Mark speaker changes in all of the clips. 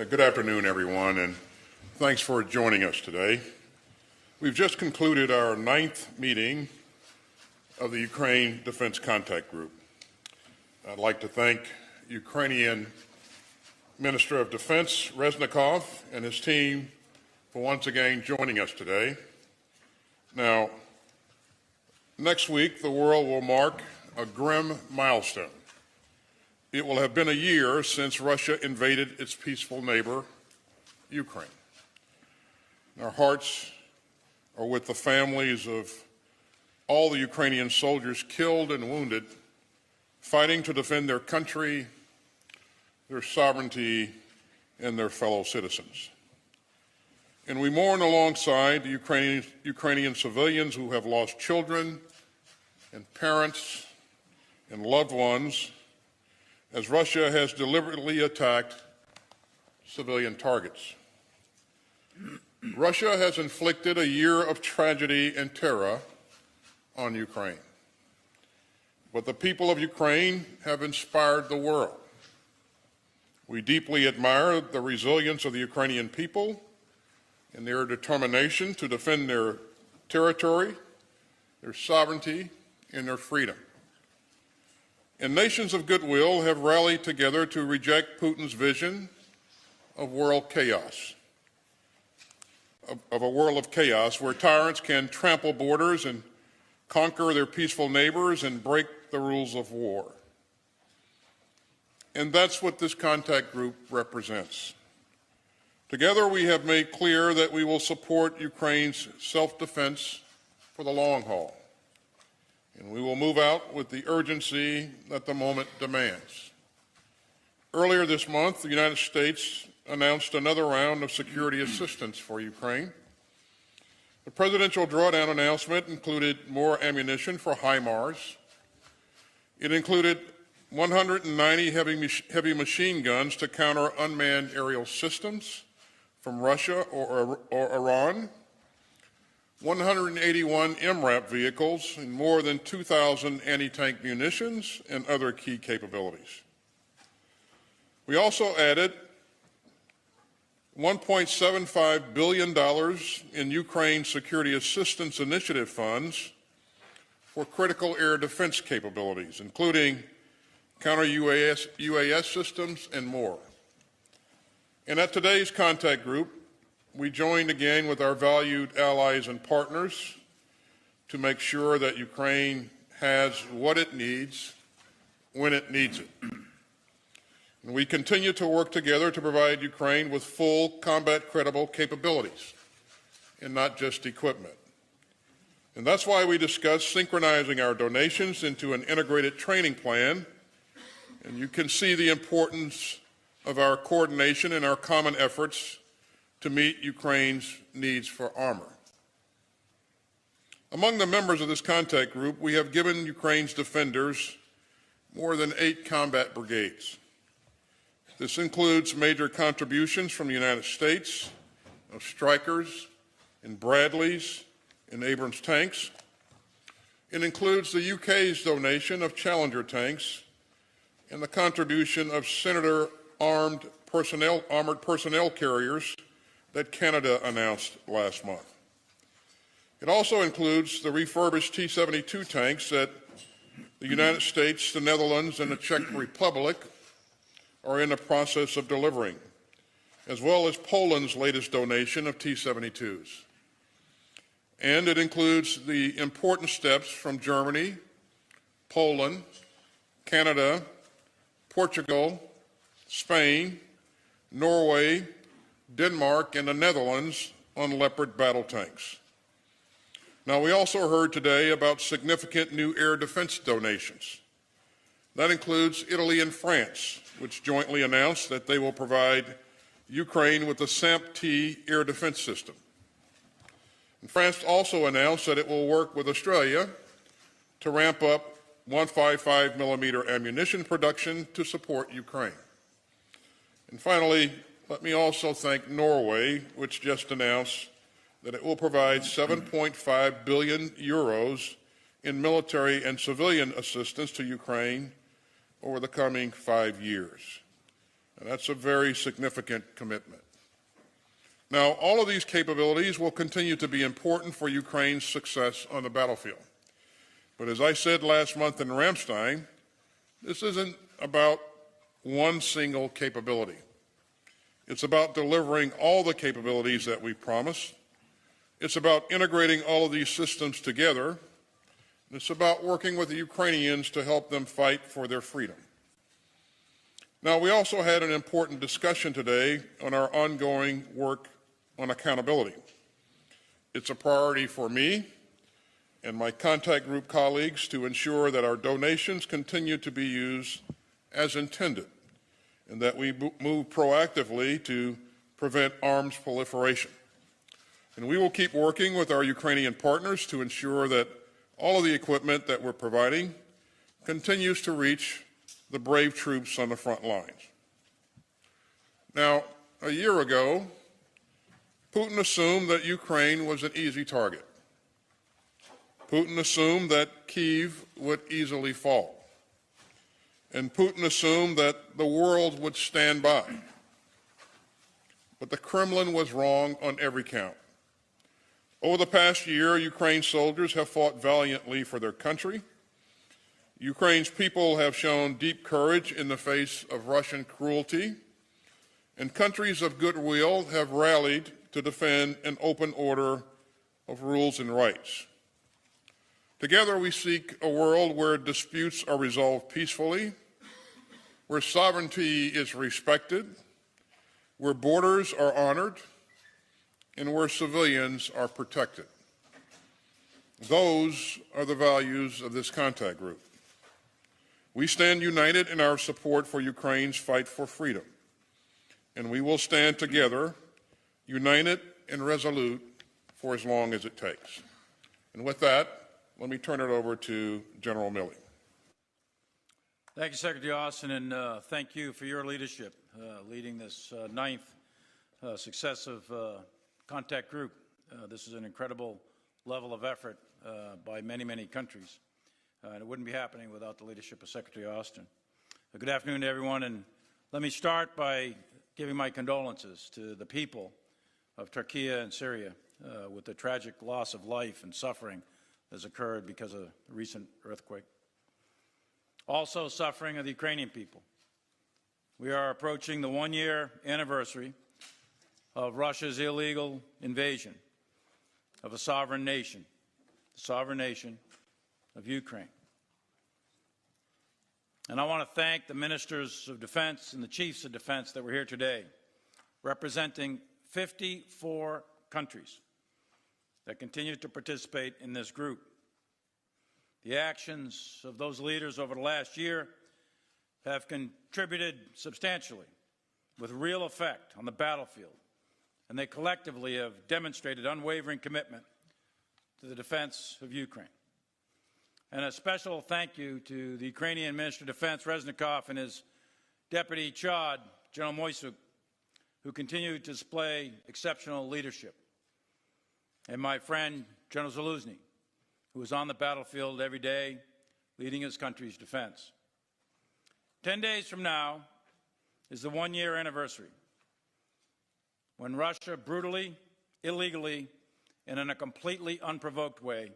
Speaker 1: Good afternoon, everyone, and thanks for joining us today. We've just concluded our 9th meeting of the Ukraine Defense Contact Group. I'd like to thank Ukrainian Minister of Defense Reznikov and his team for once again joining us today. Now, next week, the world will mark a grim milestone. It will have been a year since Russia invaded its peaceful neighbor, Ukraine. Our hearts are with the families of all the Ukrainian soldiers killed and wounded, fighting to defend their country, their sovereignty, and their fellow citizens. And we mourn alongside the Ukrainian civilians who have lost children and parents and loved ones as Russia has deliberately attacked civilian targets. Russia has inflicted a year of tragedy and terror on Ukraine. But the people of Ukraine have inspired the world. We deeply admire the resilience of the Ukrainian people and their determination to defend their territory, their sovereignty, and their freedom. And nations of goodwill have rallied together to reject Putin's vision of world chaos, of a world of chaos where tyrants can trample borders and conquer their peaceful neighbors and break the rules of war. And that's what this contact group represents. Together we have made clear that we will support Ukraine's self-defense for the long haul. And we will move out with the urgency that the moment demands. Earlier this month, the United States announced another round of security assistance for Ukraine. The presidential drawdown announcement included more ammunition for HIMARS. It included 190 heavy machine guns to counter unmanned aerial systems from Russia or Iran, 181 MRAP vehicles, and more than 2,000 anti-tank munitions and other key capabilities. We also added $1.75 billion in Ukraine Security Assistance Initiative funds for critical air defense capabilities, including counter-UAS systems and more. And at today's contact group, we joined again with our valued allies and partners to make sure that Ukraine has what it needs when it needs it. And we continue to work together to provide Ukraine with full combat-credible capabilities and not just equipment. And that's why we discussed synchronizing our donations into an integrated training plan. And you can see the importance of our coordination and our common efforts to meet Ukraine's needs for armor. Among the members of this contact group, we have given Ukraine's defenders more than 8 combat brigades. This includes major contributions from the United States of Strykers and Bradleys and Abrams tanks. It includes the UK's donation of Challenger tanks and the contribution of Senator armored personnel carriers that Canada announced last month. It also includes the refurbished T-72 tanks that the United States, the Netherlands, and the Czech Republic are in the process of delivering, as well as Poland's latest donation of T-72s. And it includes the important steps from Germany, Poland, Canada, Portugal, Spain, Norway, Denmark, and the Netherlands on Leopard battle tanks. Now, we also heard today about significant new air defense donations. That includes Italy and France, which jointly announced that they will provide Ukraine with the SAMP-T air defense system. And France also announced that it will work with Australia to ramp up 155mm ammunition production to support Ukraine. And finally, let me also thank Norway, which just announced that it will provide 7.5 billion euros in military and civilian assistance to Ukraine over the coming 5 years. And that's a very significant commitment. Now, all of these capabilities will continue to be important for Ukraine's success on the battlefield. But as I said last month in Ramstein, this isn't about one single capability. It's about delivering all the capabilities that we promised. It's about integrating all of these systems together. It's about working with the Ukrainians to help them fight for their freedom. Now, we also had an important discussion today on our ongoing work on accountability. It's a priority for me and my contact group colleagues to ensure that our donations continue to be used as intended and that we move proactively to prevent arms proliferation. And we will keep working with our Ukrainian partners to ensure that all of the equipment that we're providing continues to reach the brave troops on the front lines. Now, a year ago, Putin assumed that Ukraine was an easy target. Putin assumed that Kyiv would easily fall. And Putin assumed that the world would stand by. But the Kremlin was wrong on every count. Over the past year, Ukraine's soldiers have fought valiantly for their country. Ukraine's people have shown deep courage in the face of Russian cruelty, and countries of goodwill have rallied to defend an open order of rules and rights. Together, we seek a world where disputes are resolved peacefully, where sovereignty is respected, where borders are honored, and where civilians are protected. Those are the values of this contact group. We stand united in our support for Ukraine's fight for freedom, and we will stand together, united and resolute, for as long as it takes. And with that, let me turn it over to General Milley.
Speaker 2: Thank you, Secretary Austin, and thank you for your leadership leading this ninth successive contact group. This is an incredible level of effort by many, many countries. And it wouldn't be happening without the leadership of Secretary Austin. Good afternoon to everyone, and let me start by giving my condolences to the people of Turkey and Syria with the tragic loss of life and suffering that has occurred because of the recent earthquake. Also suffering are the Ukrainian people. We are approaching the one-year anniversary of Russia's illegal invasion of a sovereign nation, the sovereign nation of Ukraine. And I want to thank the ministers of defense and the chiefs of defense that were here today, representing 54 countries that continue to participate in this group. The actions of those leaders over the last year have contributed substantially with real effect on the battlefield, and they collectively have demonstrated unwavering commitment to the defense of Ukraine. And a special thank you to the Ukrainian Minister of Defense, Reznikov, and his Deputy Chad, General Moisuk, who continue to display exceptional leadership, and my friend, General Zaluzny, who is on the battlefield every day leading his country's defense. 10 days from now is the one-year anniversary when Russia brutally, illegally, and in a completely unprovoked way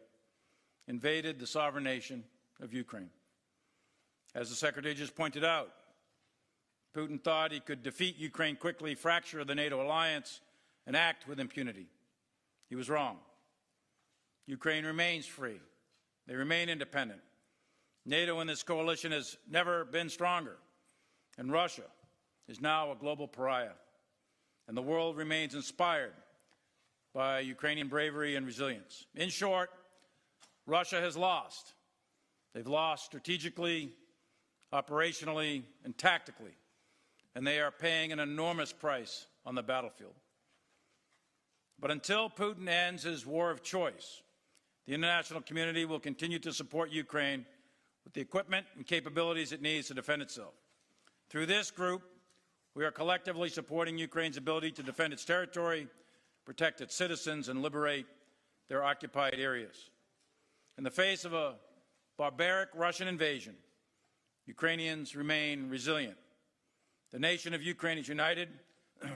Speaker 2: invaded the sovereign nation of Ukraine. As the Secretary just pointed out, Putin thought he could defeat Ukraine quickly, fracture the NATO alliance, and act with impunity. He was wrong. Ukraine remains free. They remain independent. NATO in this coalition has never been stronger, and Russia is now a global pariah. And the world remains inspired by Ukrainian bravery and resilience. In short, Russia has lost. They've lost strategically, operationally, and tactically, and they are paying an enormous price on the battlefield. But until Putin ends his war of choice, the international community will continue to support Ukraine with the equipment and capabilities it needs to defend itself. Through this group, we are collectively supporting Ukraine's ability to defend its territory, protect its citizens, and liberate their occupied areas. In the face of a barbaric Russian invasion, Ukrainians remain resilient. The nation of Ukraine is united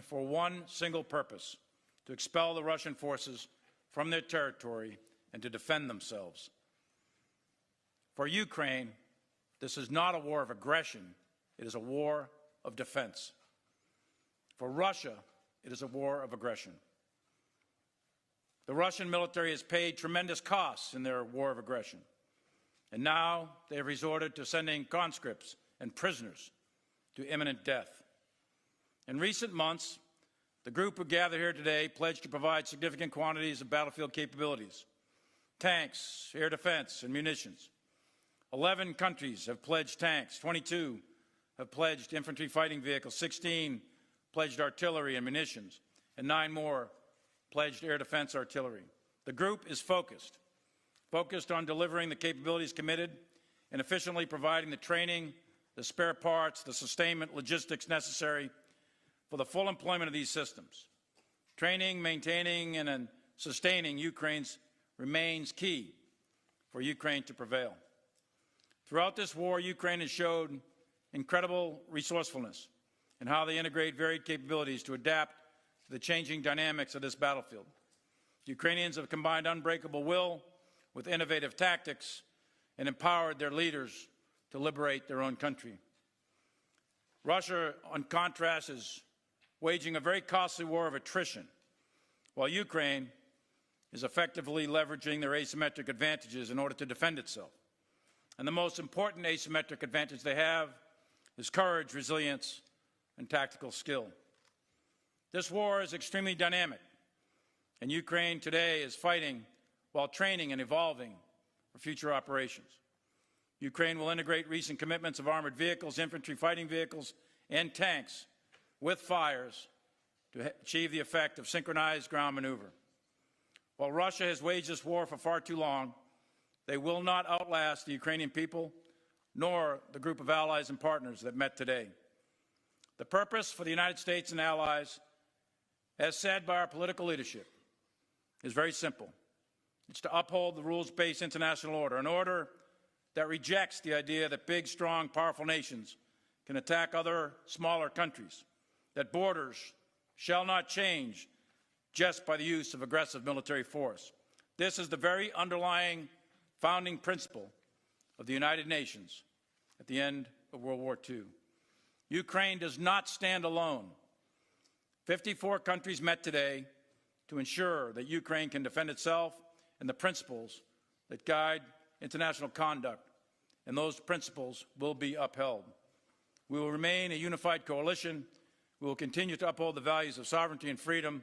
Speaker 2: for one single purpose: to expel the Russian forces from their territory and to defend themselves. For Ukraine, this is not a war of aggression, it is a war of defense. For Russia, it is a war of aggression. The Russian military has paid tremendous costs in their war of aggression, and now they have resorted to sending conscripts and prisoners to imminent death. In recent months, the group who gathered here today pledged to provide significant quantities of battlefield capabilities: tanks, air defense, and munitions. 11 countries have pledged tanks, 22 have pledged infantry fighting vehicles, 16 pledged artillery and munitions, and 9 more pledged air defense artillery. The group is focused on delivering the capabilities committed and efficiently providing the training, the spare parts, the sustainment logistics necessary for the full employment of these systems. Training, maintaining, and sustaining Ukraine's remains key for Ukraine to prevail. Throughout this war, Ukraine has showed incredible resourcefulness in how they integrate varied capabilities to adapt to the changing dynamics of this battlefield. Ukrainians have combined unbreakable will with innovative tactics and empowered their leaders to liberate their own country. Russia, on contrast, is waging a very costly war of attrition, while Ukraine is effectively leveraging their asymmetric advantages in order to defend itself. And the most important asymmetric advantage they have is courage, resilience, and tactical skill. This war is extremely dynamic, and Ukraine today is fighting while training and evolving for future operations. Ukraine will integrate recent commitments of armored vehicles, infantry fighting vehicles, and tanks with fires to achieve the effect of synchronized ground maneuver. While Russia has waged this war for far too long, they will not outlast the Ukrainian people, nor the group of allies and partners that met today. The purpose for the United States and allies, as said by our political leadership, is very simple. It's to uphold the rules-based international order, an order that rejects the idea that big, strong, powerful nations can attack other smaller countries, that borders shall not change just by the use of aggressive military force. This is the very underlying founding principle of the United Nations at the end of World War II. Ukraine does not stand alone. 54 countries met today to ensure that Ukraine can defend itself and the principles that guide international conduct, and those principles will be upheld. We will remain a unified coalition. We will continue to uphold the values of sovereignty and freedom,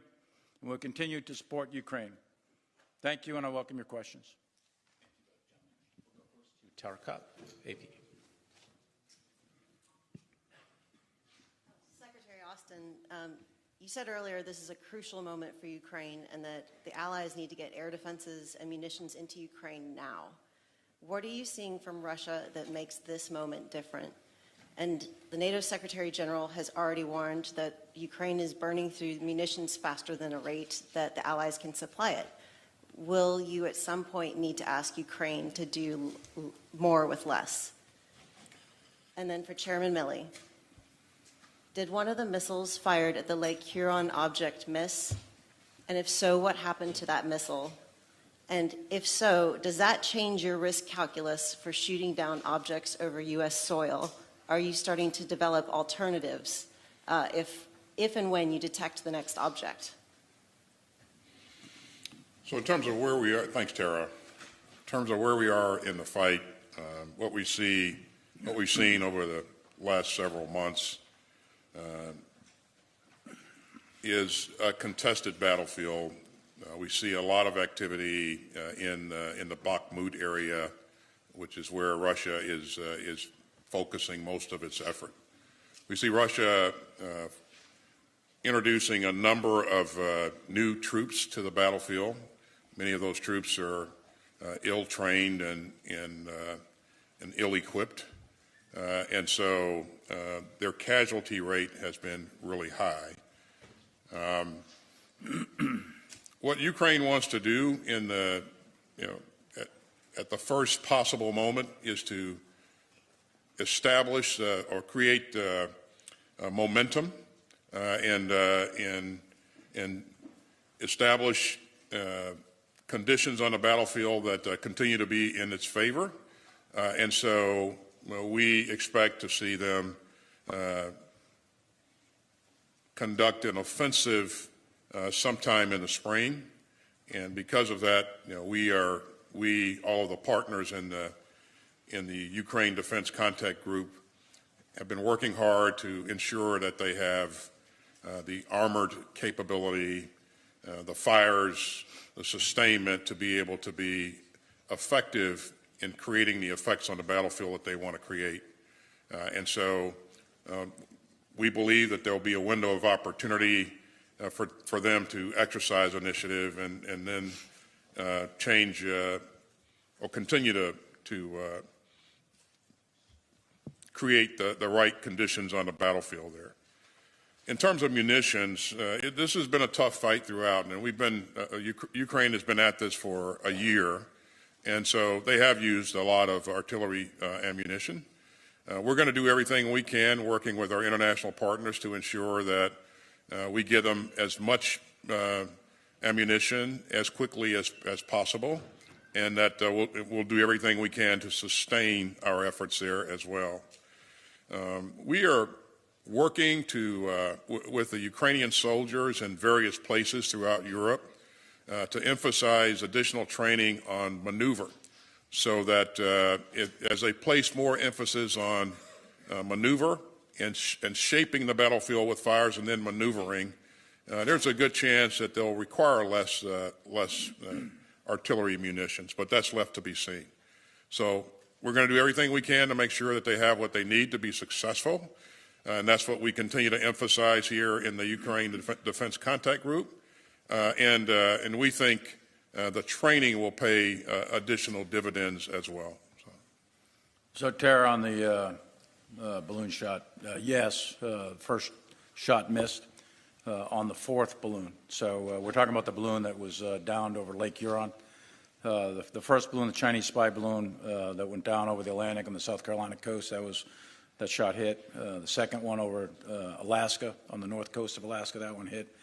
Speaker 2: and we will continue to support Ukraine. Thank you, and I welcome your questions.
Speaker 3: Tara Kopp, AP.
Speaker 4: Secretary Austin, you said earlier this is a crucial moment for Ukraine and that the allies need to get air defenses and munitions into Ukraine now. What are you seeing from Russia that makes this moment different? And the NATO Secretary General has already warned that Ukraine is burning through munitions faster than a rate that the allies can supply it. Will you at some point need to ask Ukraine to do more with less? And then for Chairman Milley, did one of the missiles fired at the Lake Huron object miss? And if so, what happened to that missile? And if so, does that change your risk calculus for shooting down objects over U.S. soil? Are you starting to develop alternatives if and when you detect the next object?
Speaker 1: So in terms of where we are, thanks, Tara. In terms of where we are in the fight, what we've seen over the last several months is a contested battlefield. We see a lot of activity in the Bakhmut area, which is where Russia is focusing most of its effort. We see Russia introducing a number of new troops to the battlefield. Many of those troops are ill-trained and ill-equipped, and so their casualty rate has been really high. What Ukraine wants to do in the, at the first possible moment is to establish or create momentum and establish conditions on the battlefield that continue to be in its favor. And so we expect to see them conduct an offensive sometime in the spring. And because of that, all of the partners in the Ukraine Defense Contact Group have been working hard to ensure that they have the armored capability, the fires, the sustainment to be able to be effective in creating the effects on the battlefield that they want to create. And so we believe that there will be a window of opportunity for them to exercise initiative and then change or continue to create the right conditions on the battlefield there. In terms of munitions, this has been a tough fight throughout, and Ukraine has been at this for a year, and so they have used a lot of artillery ammunition. We're going to do everything we can, working with our international partners, to ensure that we give them as much ammunition as quickly as possible, and that we'll do everything we can to sustain our efforts there as well. We are working with the Ukrainian soldiers in various places throughout Europe to emphasize additional training on maneuver, so that as they place more emphasis on maneuver and shaping the battlefield with fires and then maneuvering, there's a good chance that they'll require less artillery munitions, but that's left to be seen. So we're going to do everything we can to make sure that they have what they need to be successful, and that's what we continue to emphasize here in the Ukraine Defense Contact Group, and we think the training will pay additional dividends as well.
Speaker 2: So Tara, on the balloon shot, yes, first shot missed on the fourth balloon. So we're talking about the balloon that was downed over Lake Huron. The first balloon, the Chinese spy balloon that went down over the Atlantic on the South Carolina coast, that shot hit. The second one over Alaska, on the north coast of Alaska, that one hit.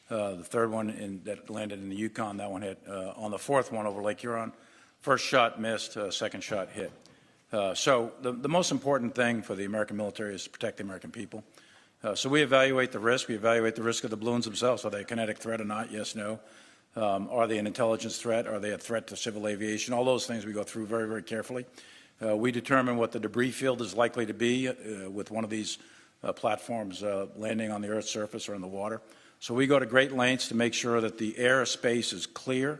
Speaker 2: The third one that landed in the Yukon, that one hit. On the fourth one over Lake Huron, first shot missed, second shot hit. So the most important thing for the American military is to protect the American people. So we evaluate the risk. We evaluate the risk of the balloons themselves. Are they a kinetic threat or not? Yes, no. Are they an intelligence threat? Are they a threat to civil aviation? All those things we go through very, very carefully. We determine what the debris field is likely to be with one of these platforms landing on the Earth's surface or in the water. So we go to great lengths to make sure that the airspace is clear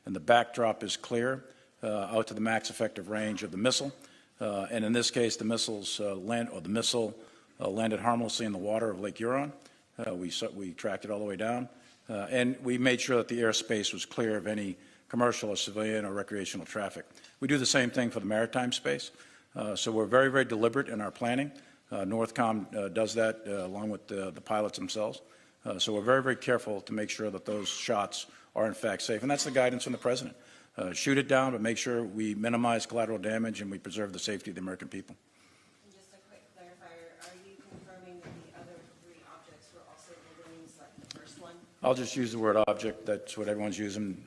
Speaker 2: and the backdrop is clear out to the max effective range of the missile. And in this case, the missile landed harmlessly in the water of Lake Huron. We tracked it all the way down, and we made sure that the airspace was clear of any commercial or civilian or recreational traffic. We do the same thing for the maritime space. So we're very, very deliberate in our planning. NORTHCOM does that along with the pilots themselves. So we're very, very careful to make sure that those shots are in fact safe. And that's the guidance from the President. Shoot it down, but make sure we minimize collateral damage and we preserve the safety of the American people.
Speaker 4: And just a quick clarifier, are you confirming that the other three objects were also balloons like the first one?
Speaker 2: I'll just use the word object. That's what everyone's using.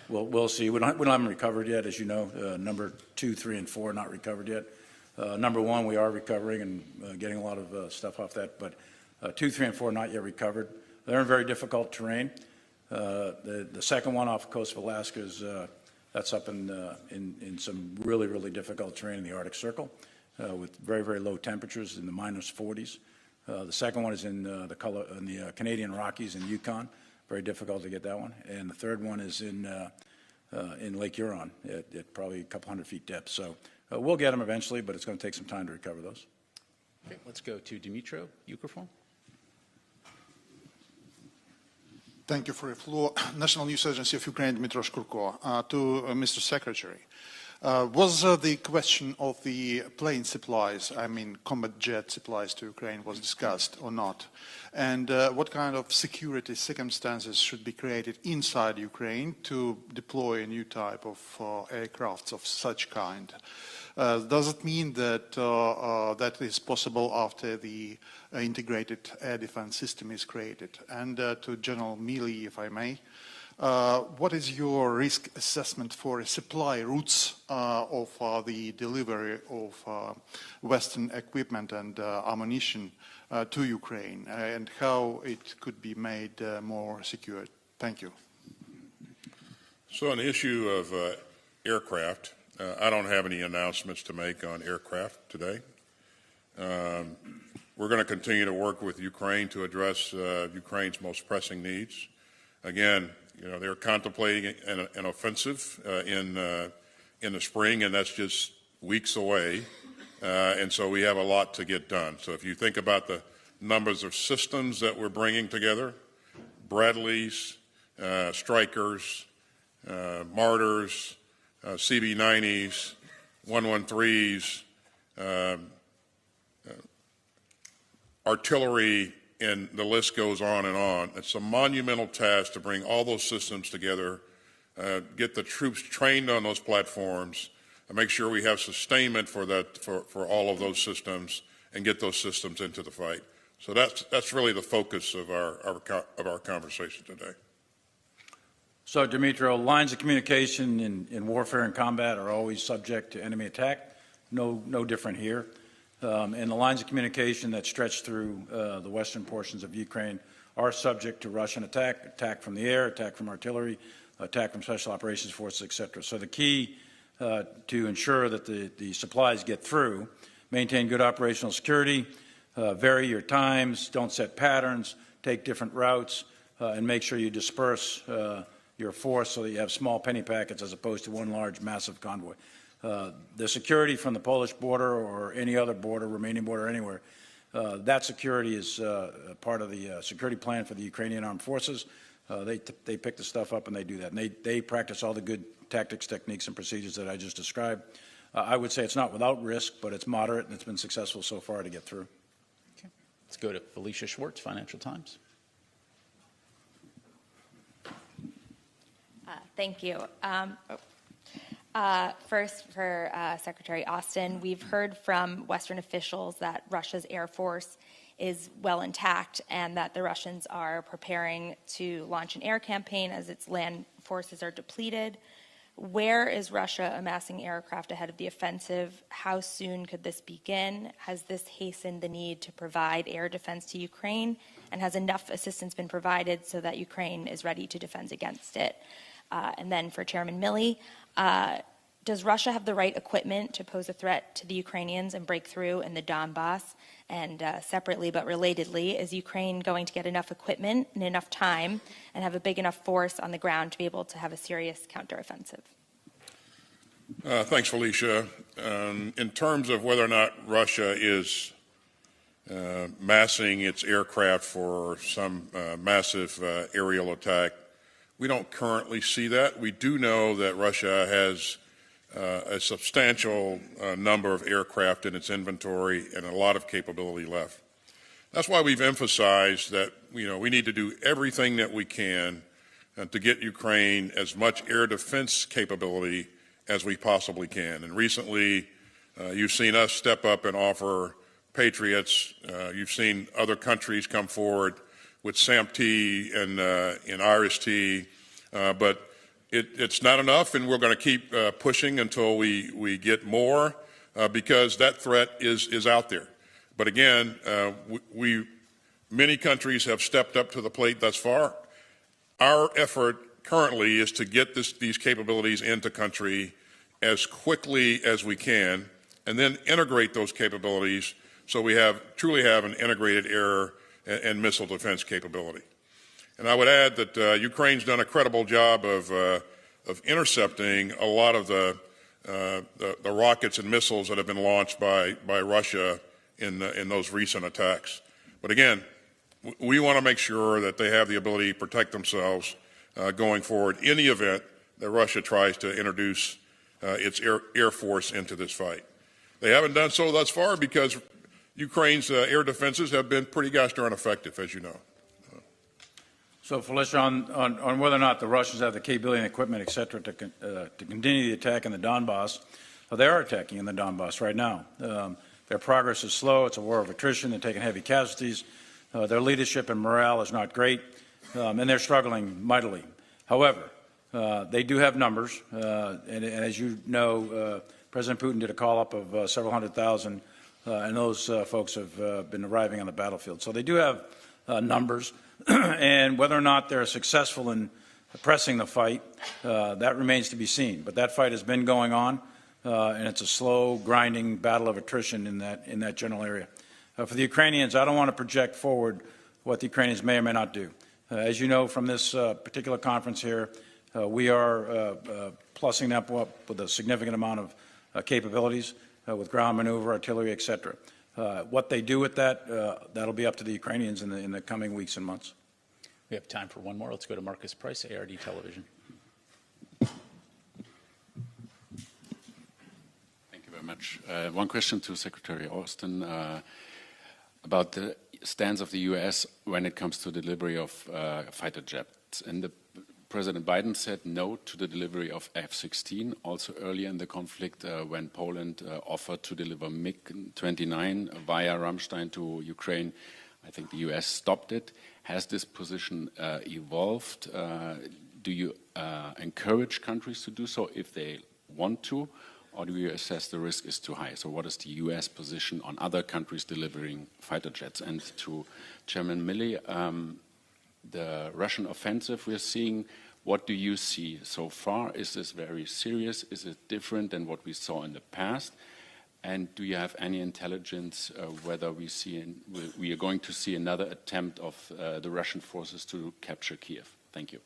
Speaker 2: We'll see. We don't have them recovered yet, as you know. Number 2, 3, and 4 not recovered yet. Number 1, we are recovering and getting a lot of stuff off that, but 2, 3, and 4 not yet recovered. They're in very difficult terrain. The second one off the coast of Alaska is that's up in some really, really difficult terrain in the Arctic Circle with very, very low temperatures in the minus 40s. The second one is in the Canadian Rockies in Yukon. Very difficult to get that one. And the third one is in Lake Huron at probably a couple hundred feet depth. So we'll get them eventually, but it's going to take some time to recover those.
Speaker 3: Okay, let's go to Dimitro Ukrform.
Speaker 5: Thank you for your floor. National News Agency of Ukraine, Dmytro Shkurko. To Mr. Secretary, was the question of the plane supplies, I mean combat jet supplies to Ukraine, was discussed or not? And what kind of security circumstances should be created inside Ukraine to deploy a new type of aircrafts of such kind? Does it mean that that is possible after the integrated air defense system is created? And to General Milley, if I may, what is your risk assessment for supply routes of the delivery of Western equipment and ammunition to Ukraine, and how it could be made more secure? Thank you.
Speaker 1: So on the issue of aircraft, I don't have any announcements to make on aircraft today. We're going to continue to work with Ukraine to address Ukraine's most pressing needs. Again, they're contemplating an offensive in the spring, and that's just weeks away. And so we have a lot to get done. So if you think about the numbers of systems that we're bringing together, Bradleys, Strykers, Martyrs, CB-90s, 113s, artillery, and the list goes on and on. It's a monumental task to bring all those systems together, get the troops trained on those platforms, and make sure we have sustainment for all of those systems, and get those systems into the fight. So that's really the focus of our conversation today.
Speaker 2: So, Dmytro, lines of communication in warfare and combat are always subject to enemy attack. No different here. And the lines of communication that stretch through the western portions of Ukraine are subject to Russian attack from the air, attack from artillery, attack from special operations forces, etc. So the key to ensure that the supplies get through, maintain good operational security, vary your times, don't set patterns, take different routes, and make sure you disperse your force so that you have small penny packets as opposed to one large massive convoy. The security from the Polish border or any other border, Romanian border, anywhere, that security is part of the security plan for the Ukrainian armed forces. They pick the stuff up and they do that. And they practice all the good tactics, techniques, and procedures that I just described. I would say it's not without risk, but it's moderate, and it's been successful so far to get through.
Speaker 3: Okay. Let's go to Felicia Schwartz, Financial Times.
Speaker 6: Thank you. First, for Secretary Austin, we've heard from Western officials that Russia's Air Force is well intact and that the Russians are preparing to launch an air campaign as its land forces are depleted. Where is Russia amassing aircraft ahead of the offensive? How soon could this begin? Has this hastened the need to provide air defense to Ukraine? And has enough assistance been provided so that Ukraine is ready to defend against it? And then for Chairman Milley, does Russia have the right equipment to pose a threat to the Ukrainians and break through in the Donbass? And separately but relatedly, is Ukraine going to get enough equipment and enough time and have a big enough force on the ground to be able to have a serious counteroffensive?
Speaker 1: Thanks, Felicia. In terms of whether or not Russia is massing its aircraft for some massive aerial attack, we don't currently see that. We do know that Russia has a substantial number of aircraft in its inventory and a lot of capability left. That's why we've emphasized that we need to do everything that we can to get Ukraine as much air defense capability as we possibly can. And recently, you've seen us step up and offer Patriots. You've seen other countries come forward with SAMP-T and IRIS-T, but it's not enough, and we're going to keep pushing until we get more because that threat is out there. But again, many countries have stepped up to the plate thus far. Our effort currently is to get these capabilities into country as quickly as we can, and then integrate those capabilities so we truly have an integrated air and missile defense capability. And I would add that Ukraine's done a credible job of intercepting a lot of the rockets and missiles that have been launched by Russia in those recent attacks. But again, we want to make sure that they have the ability to protect themselves going forward in the event that Russia tries to introduce its air force into this fight. They haven't done so thus far because Ukraine's air defenses have been pretty gosh darn effective, as you know.
Speaker 2: So, Felicia, on whether or not the Russians have the capability and equipment, et cetera, to continue the attack in the Donbass, They are attacking in the Donbass right now. Their progress is slow. It's a war of attrition. They're taking heavy casualties. Their leadership and morale is not great, and they're struggling mightily. However, they do have numbers, and as you know, President Putin did a call-up of several 100,000, and those folks have been arriving on the battlefield. So they do have numbers, and whether or not they're successful in pressing the fight, that remains to be seen. But that fight has been going on, and it's a slow, grinding battle of attrition in that general area. For the Ukrainians, I don't want to project forward what the Ukrainians may or may not do. As you know from this particular conference here, we are plussing them up with a significant amount of capabilities with ground maneuver, artillery, etc. What they do with that, that'll be up to the Ukrainians in the coming weeks and months.
Speaker 3: We have time for one more. Let's go to Marcus Price, ARD Television.
Speaker 7: Thank you very much. One question to Secretary Austin about the stance of the U.S. when it comes to delivery of fighter jets. And President Biden said no to the delivery of F-16, also earlier in the conflict when Poland offered to deliver MiG-29 via Ramstein to Ukraine. I think the U.S. stopped it. Has this position evolved? Do you encourage countries to do so if they want to, or do you assess the risk is too high? So what is the U.S. position on other countries delivering fighter jets? And to Chairman Milley, the Russian offensive we're seeing, what do you see so far? Is this very serious? Is it different than what we saw in the past? And do you have any intelligence whether we are going to see another attempt of the Russian forces to capture Kiev? Thank you.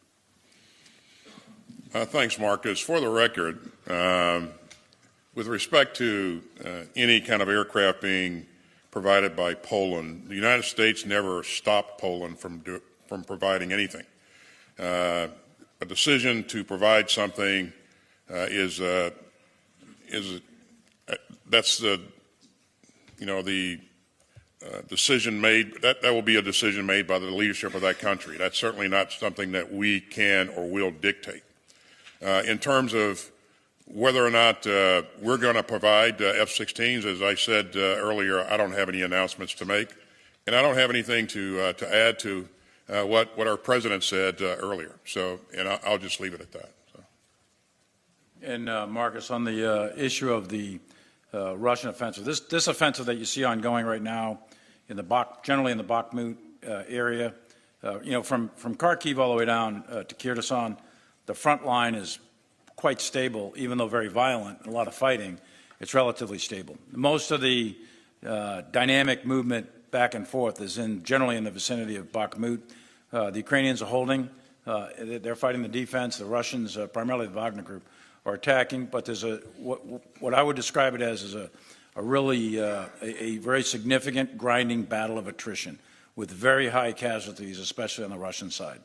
Speaker 1: Thanks, Marcus. For the record, with respect to any kind of aircraft being provided by Poland, the United States never stopped Poland from providing anything. A decision to provide something that's the decision made. That will be a decision made by the leadership of that country. That's certainly not something that we can or will dictate. In terms of whether or not we're going to provide F-16s, as I said earlier, I don't have any announcements to make, and I don't have anything to add to what our president said earlier. So, and I'll just leave it at that. So.
Speaker 2: And Marcus, on the issue of the Russian offensive, this offensive that you see ongoing right now, generally in the Bakhmut area, from Kharkiv all the way down to Kyrgyzstan, the front line is quite stable, even though very violent, a lot of fighting. It's relatively stable. Most of the dynamic movement back and forth is generally in the vicinity of Bakhmut. The Ukrainians are holding. They're fighting the defense. The Russians, primarily the Wagner Group, are attacking. But there's what I would describe it as is a really a very significant grinding battle of attrition with very high casualties, especially on the Russian side.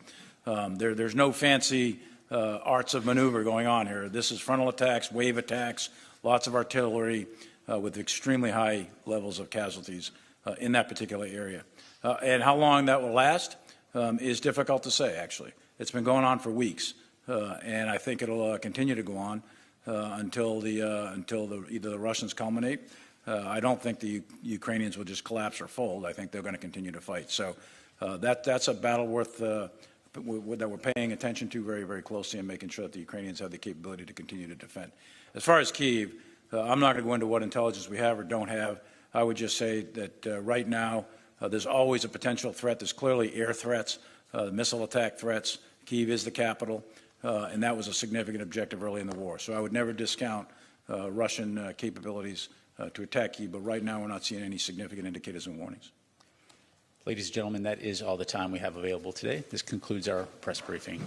Speaker 2: There's no fancy arts of maneuver going on here. This is frontal attacks, wave attacks, lots of artillery with extremely high levels of casualties in that particular area. And how long that will last is difficult to say, actually. It's been going on for weeks, and I think it'll continue to go on until either the Russians culminate. I don't think the Ukrainians will just collapse or fold. I think they're going to continue to fight. So that's a battle that we're paying attention to very, very closely and making sure that the Ukrainians have the capability to continue to defend. As far as Kyiv, I'm not going to go into what intelligence we have or don't have. I would just say that right now there's always a potential threat. There's clearly air threats, missile attack threats. Kyiv is the capital, and that was a significant objective early in the war. So I would never discount Russian capabilities to attack Kyiv, but right now we're not seeing any significant indicators and warnings.
Speaker 3: Ladies and gentlemen, that is all the time we have available today. This concludes our press briefing.